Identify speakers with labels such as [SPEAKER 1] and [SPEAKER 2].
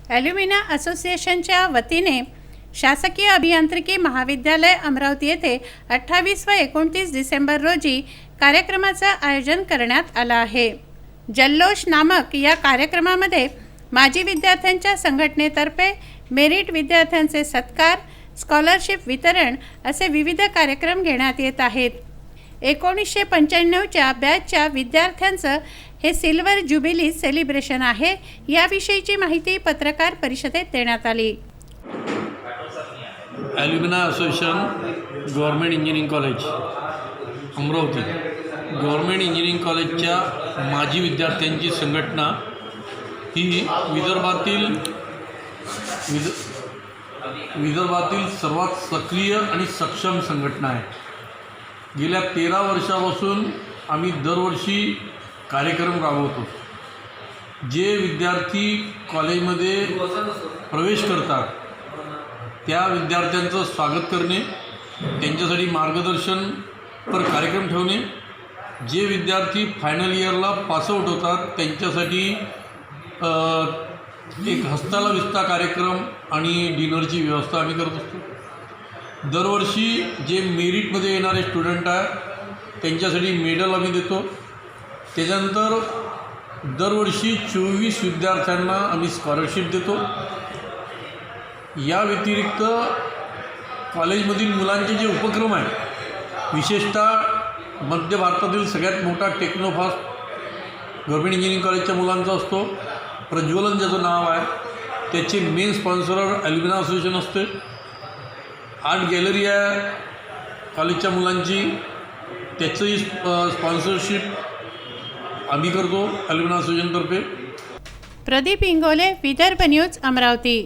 [SPEAKER 1] ॲल्युमिना असोसिएशनच्या वतीने शासकीय अभियांत्रिकी महाविद्यालय अमरावती येथे 28 व 29 डिसेंबर रोजी कार्यक्रमाचं आयोजन करण्यात आलं आहे। जल्लोष नामक या कार्यक्रमामध्ये माजी विद्यार्थ्यांच्या संघटनेतर्फे मेरिट विद्यार्थ्यांचे सत्कार, स्कॉलरशिप वितरण असे विविध कार्यक्रम घेण्यात येत आहेत। 1995च्या बॅचच्या विद्यार्थ्यांचं हे सिल्वर ज्युबिली सेलिब्रेशन आहे। याविषयीची माहिती पत्रकार परिषदेत देण्यात आली।
[SPEAKER 2] ॲल्युमिना association government engineering college Amravati, government engineering कॉलेजच्या माजी विद्यार्थ्यांची संघटना ही विदर्भातील सर्वात सक्रिय आणि सक्षम संघटना आहे। गेल्या 13 वर्षापासून आम्ही दरवर्षी कार्यक्रम राबवतो। जे विद्यार्थी कॉलेजमध्ये प्रवेश करतात त्या विद्यार्थ्यांचं स्वागत करणे, त्यांच्यासाठी मार्गदर्शनपर कार्यक्रम ठेवणे, जे विद्यार्थी फायनल इयरला पासआउट होतात त्यांच्यासाठी एक हस्ताला विस्ता कार्यक्रम आणि डिनरची व्यवस्था आम्ही करत असतो। दरवर्षी जे मेरिटमध्ये येणारे स्टुडंट आहे त्यांच्यासाठी मेडल आम्ही देतो। त्याच्यानंतर दरवर्षी 24 विद्यार्थ्यांना आम्ही स्कॉलरशिप देतो। या व्यतिरिक्त कॉलेजमधील मुलांचे जे उपक्रम आहेत, विशेषतः मध्य भारतातील सगळ्यात मोठा टेक्नोफास्ट गव्हर्मेंट इंजिनिअरिंग कॉलेजच्या मुलांचा असतो। प्रज्वलन ज्याचं नाव आहे त्याचे मेन स्पॉन्सर ॲल्युमिना असोसिएशन असते। आर्ट गॅलरी आहे कॉलेजच्या मुलांची, त्याचंही स्पॉन्सरशिप आम्ही करतो ॲल्युमिना असोसिएशनतर्फे।
[SPEAKER 1] प्रदीप इंगोले, विदर्भ न्यूज, अमरावती।